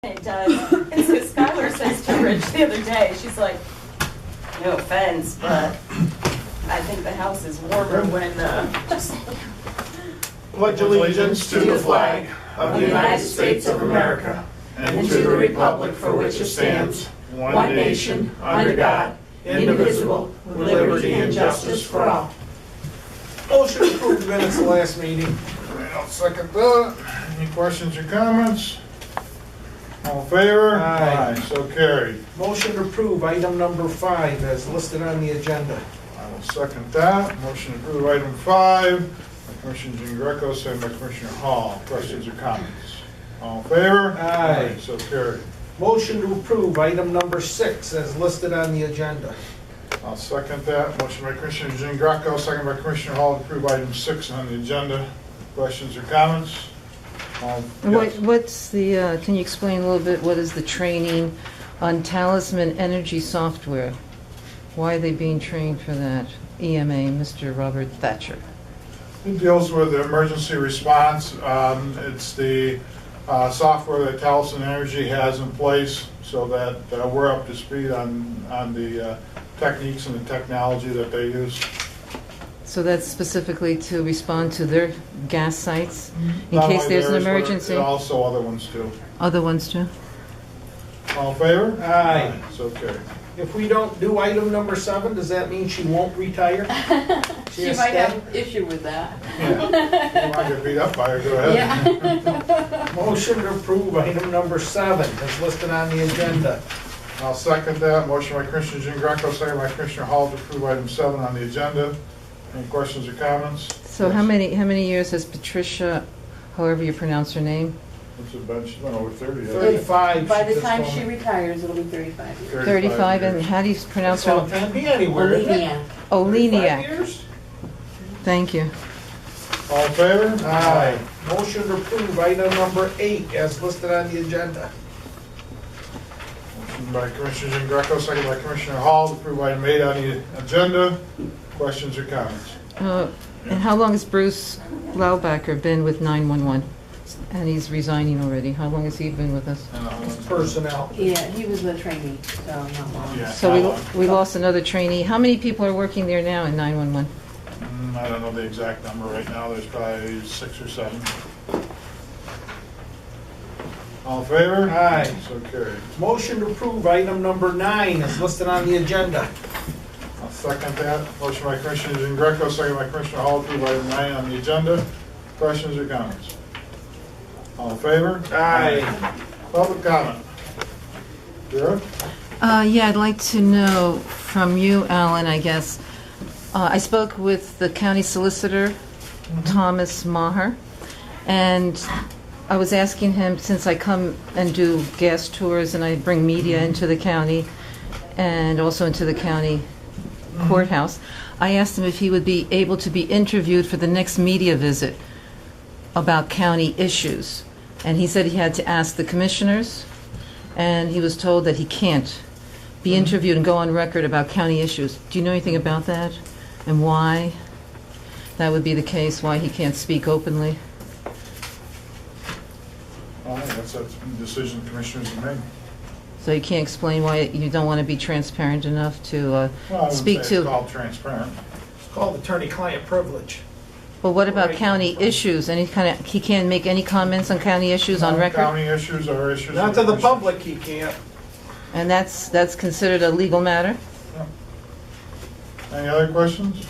It does. And so Skylar says to Rich the other day, she's like, no offense, but I think the house is warmer when just Pledge allegiance to the flag of the United States of America and to the republic for which it stands, one nation, under God, indivisible, with liberty and justice for all. Motion to approve the minutes of the last meeting. I'll second that. Any questions or comments? All in favor? Aye. So carried. Motion to approve item number 5 as listed on the agenda. I will second that. Motion to approve item 5 by Commissioner Jean Greco, second by Commissioner Hall. Questions or comments? All in favor? Aye. So carried. Motion to approve item number 6 as listed on the agenda. I'll second that. Motion by Commissioner Jean Greco, second by Commissioner Hall to approve item 6 on the agenda. Questions or comments? Yes. What's the, can you explain a little bit, what is the training on Talisman Energy Software? Why are they being trained for that? EMA, Mr. Robert Thatcher. It deals with emergency response. It's the software that Talisman Energy has in place so that we're up to speed on the techniques and the technology that they use. So that's specifically to respond to their gas sites in Not case only there's an theirs, but emergency? also other ones too. Other ones too? All in favor? Aye. So carried. If we don't do item number 7, does that mean she won't retire? she has might stay? have an issue with that. Yeah. You want to get beat up by her, go ahead. Yeah. Motion to approve item number 7 as listed on the agenda. I'll second that. Motion by Commissioner Jean Greco, second by Commissioner Hall to approve item 7 on the agenda. Any questions or comments? So Yes. how many years has Patricia, however you pronounce her name? What's the bench? She's been over 30. 35. By the just time told she me. retires, it'll be 35 years. 35, and years. how do you pronounce So it her? can't be anywhere. is it? Oleniak. 35 Oleniak. years? Thank you. All in favor? Aye. Motion to approve item number 8 as listed on the agenda. Motion by Commissioner Jean Greco, second by Commissioner Hall to approve item 8 on the agenda. Questions or comments? And how long has Bruce Laubacher been with 911? And he's resigning already. How long has he been with us? Personnel. Yeah, he was a trainee, so not long. Yeah, So not long. we lost another trainee. How many people are working there now in 911? I don't know the exact number right now. There's probably 6 or 7. All in favor? Aye. So carried. Motion to approve item number 9 is listed on the agenda. I'll second that. Motion by Commissioner Jean Greco, second by Commissioner Hall to approve item 9 on the agenda. Questions or comments? All in favor? Aye. Public comment. Vera? Yeah, I'd like to know from you, Alan, I guess. I spoke with the county solicitor, Thomas Maher, and I was asking him, since I come and do gas tours and I bring media into the county and also into the county courthouse, I asked him if he would be able to be interviewed for the next media visit about county issues. And he said he had to ask the commissioners, and he was told that he can't be interviewed and go on record about county issues. Do you know anything about that? And why that would be the case, why he can't speak openly? Well, that's a decision commissioners have made. So you can't explain why you don't want to be transparent enough to Well, I wouldn't speak say it's to... called transparent. It's called attorney-client privilege. But what about Right. county issues? Any kind of, he can't make any comments on county issues on record? County issues are issues. Not of to the commissioners. public, he can't. And that's considered a legal matter? Any other questions?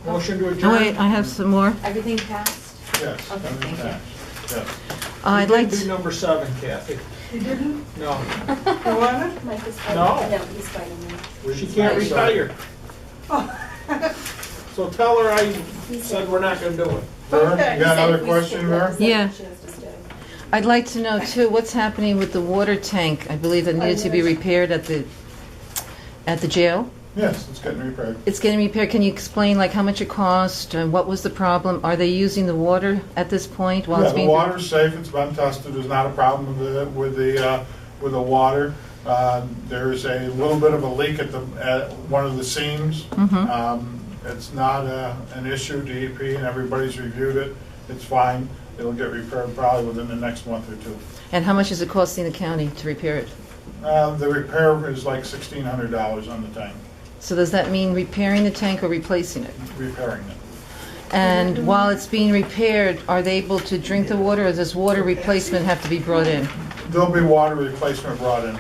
Motion to Oh, adjourn. wait, I have some more. Everything passed? Yes. Okay, everything thank passed. Yes. I'd You like didn't do to... number 7, Kathy. You didn't? No. You want it? Mike is fighting. No. No, he's fighting me. She can't retire. So tell her I said we're not going to do it. Vera, Okay. you got another question, Vera? Yeah. She has to stay. I'd like to know, too, what's happening with the water tank, I believe that needed to be repaired at the jail? Yes, it's getting repaired. It's getting repaired. Can you explain, like, how much it cost, and what was the problem? Are they using the water at this point while Yeah, it's the being... water's safe, it's been tested, there's not a problem with the water. There's a little bit of a leak at one of the seams. It's not an issue, DEP, and everybody's reviewed it, it's fine. it'll get repaired probably within the next month or two. And how much is it costing the county to repair it? The repair is like $1,600 on the tank, So does that mean repairing the tank or replacing it? repairing it. And while it's being repaired, are they able to drink the water, or does water replacement have to be brought in? There'll be water replacement brought in.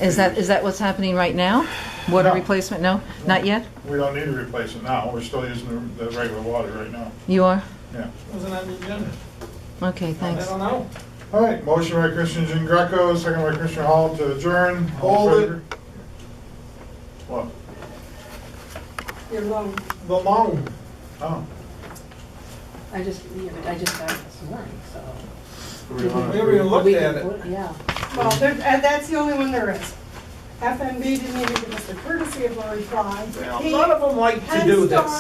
Is that what's happening right now? Water No. replacement? No? Not yet? We don't need to replace it now, we're still using the regular water right now. You are? Yeah. Wasn't on the agenda. Okay, I thanks. don't know. All right, motion by Commissioner Jean Greco, second by Commissioner Hall to adjourn. All in Hold it. favor? What? Your loan. The loan. Oh. I just got it this morning, so. Do we wanna- We haven't even looked at it. Yeah. Well, that's the only one there is. FNB didn't even give us the courtesy of a reply. Well, none of them like to do this.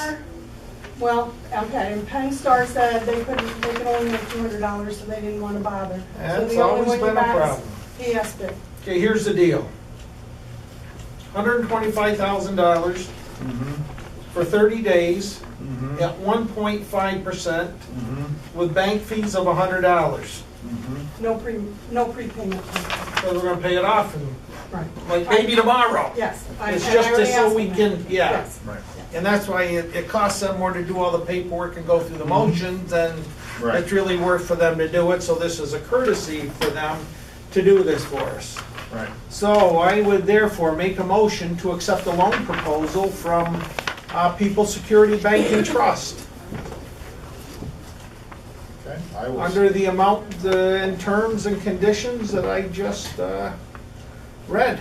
Well, okay, and Penn Star said they could only make $200, so they didn't want to bother. So That's the only always one you been a got is problem. PSB. Okay, here's the deal. $125,000 Mhm, for 30 days mhm, at 1.5% mhm, with bank fees of $100. mhm. No prepayment. So we're gonna pay it off in, Right. like, maybe tomorrow. Yes. It's and I just already so asked we them can, that. yeah. Yes. Right, And that's why it costs them more to do all the paperwork and go through the motions, and right. it's really worth for them to do it, so this is a courtesy for them to do this for us. Right. So I would therefore make a motion to accept the loan proposal from People's Security Bank and Trust Okay, I will. under the amount and terms and conditions that I just read.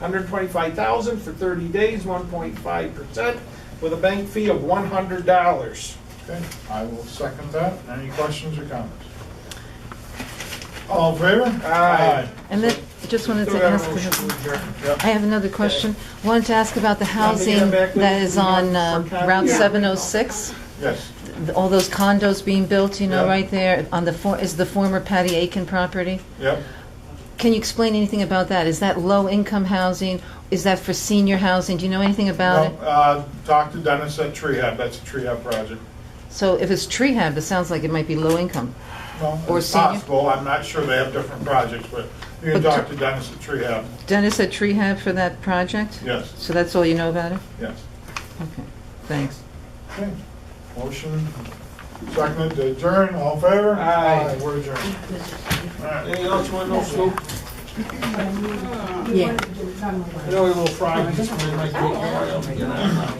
$125,000 for 30 days, 1.5%, with a bank fee of $100. Okay, I will second that. Any questions or comments? All in favor? Aye. And then, just wanted Do to we have ask, a motion to adjourn? I have another question. Wanted to ask about the Now, housing get back with that you is for on county. Route Yeah. 706. Yes. All those condos being built, you know, Yeah. right there on the, is the former Patty Aiken property? Yep. Can you explain anything about that? Is that low-income housing? Is that for senior housing? Do you know anything about it? No, talk to Dennis at Treehab. That's a Treehab project. So if it's Treehab, it sounds like it might be low-income. Well, Or it's senior? possible. I'm not sure they have different projects, but you can But talk to Dennis at Treehab. Dennis at Treehab for that project? Yes, So that's all you know about it? yes. Okay, thanks. Okay. Motion seconded to adjourn. All in favor? Aye. We're adjourned. All right. Anything else you want to know, Scoop? Yeah. I know a little fried this morning, might take a while to get out.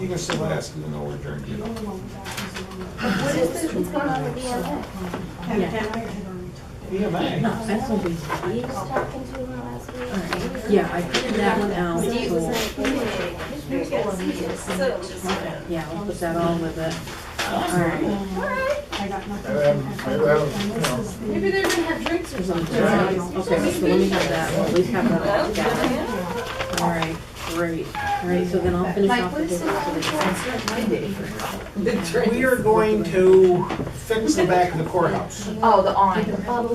You can still ask, even though we're adjourned, you know. What is this, what's going on with EMA? EMA? No, that's what we, You was talking to him last week? yeah, I printed that one out. Steve was so- like, hey, here's what we need. So just, Yeah, I'll put that all with it. All right. I got nothing. And then maybe that'll, you know, maybe they're gonna have drinks or something. Okay, so let me have that, we'll at least have that all together. All right, great. All right, so then I'll finish off the business. We are going to fix the back of the courthouse. Oh, the awning.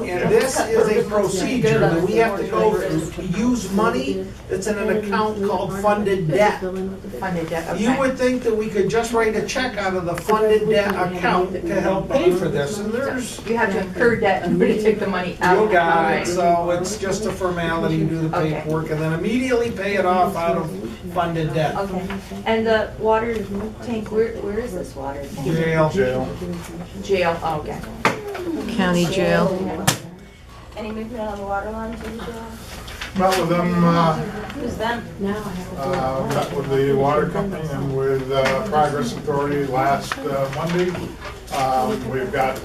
And this is a procedure that we have to go through to use money that's in an account called funded debt. Funded debt, okay. You would think that we could just write a check out of the funded debt account to help pay for this, and there's, You have to incur debt in order to take the money out. you got Right. it, so it's just a formality, do the Okay. paperwork, and then immediately pay it off out of funded debt. Okay, and the water tank, where is this water tank? Jail. jail. Jail, oh, okay. County jail. Any movement on the water line to the jail? Met with them, Who's them? Now I have to. met with the water company and with Progress Authority last Monday. We've got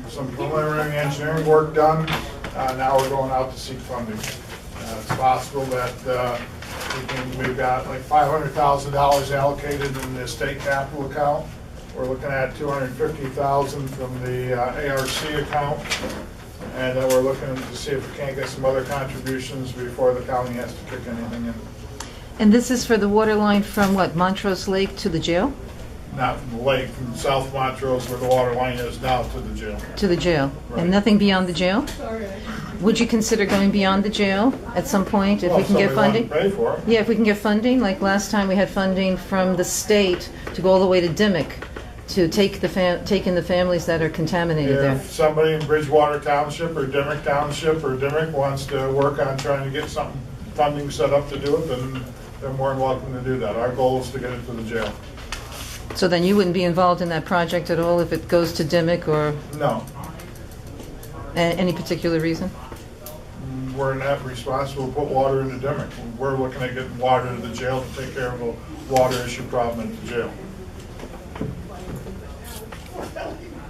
some preliminary engineering work done. Now we're going out to seek funding. It's possible that we've got like $500,000 allocated in the state capital account. We're looking at $250,000 from the ARC account. And then we're looking to see if we can't get some other contributions before the county has to kick anything in. And this is for the water line from what, Montrose Lake to the jail? Not from the lake, from South Montrose where the water line is now to the jail. To the jail? Right. And nothing beyond the jail? Would you consider going beyond the jail at some point if we can get funding? Well, if somebody wanted to pay for it. Yeah, if we can get funding, like last time we had funding from the state to go all the way to Dimick to take in the families that are contaminated there? If somebody in Bridgewater Township or Dimmick Township or Dimmick wants to work on trying to get some funding set up to do it, then they're more than welcome to do that. Our goal is to get it to the jail. So then you wouldn't be involved in that project at all if it goes to Dimmick, or No, any particular reason? we're not responsible to put water into Dimmick. We're looking at getting water to the jail to take care of the water issue problem at the jail.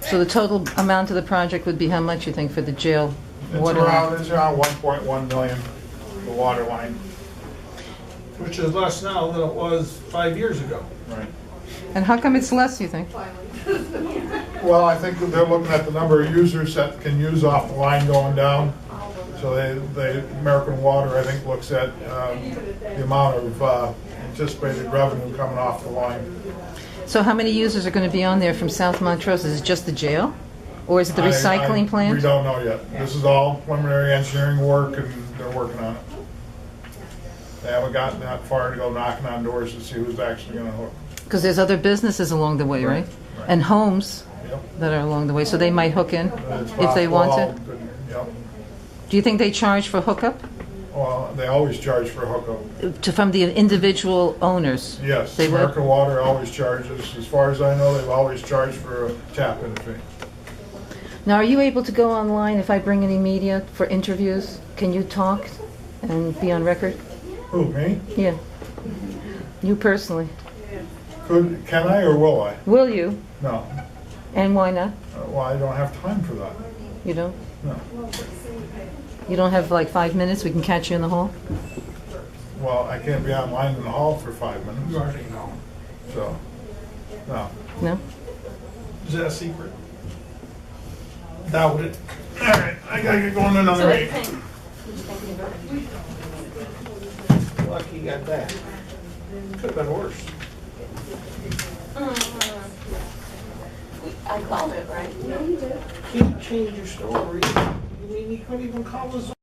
So the total amount of the project would be how much, you think, for the jail water line? It's around 1.1 million, the water line. Which is less now than it was 5 years ago. Right. And how come it's less, you think? Well, I think that they're looking at the number of users that can use off the line going down. So they American Water, I think, looks at the amount of anticipated revenue coming off the line. So how many users are going to be on there from South Montrose? Is it just the jail? Or is it the recycling We plant? don't know yet. This is all preliminary engineering work, and they're working on it. They haven't gotten that far to go knocking on doors to see who's actually going to hook. Because there's other businesses along the way, right? Right. And homes Yep. that are along the way, so they might hook in It's if they want possible. to. Yep. Do you think they charge for hookup Well, they always charge for hookup. from the individual owners? Yes, They would? American Water always charges. As far as I know, they've always charged for a tap-in fee. Now, are you able to go online if I bring any media for interviews? Can you talk and be on record? Who, me? Yeah. You personally. Can I or will I? Will you? No. And why not? Well, I don't have time for that. You don't? No. You don't have like 5 minutes? We can catch you in the hall? Well, I can't be online in the hall for 5 You minutes, already know. so, no. No? Is that a secret? Doubt it. All right, I gotta get going So another what do you meeting. think? What do you think about it? Lucky you got that. Could've been worse. I called it, right? Yeah, you did. Can't change your story. I mean, you couldn't even call the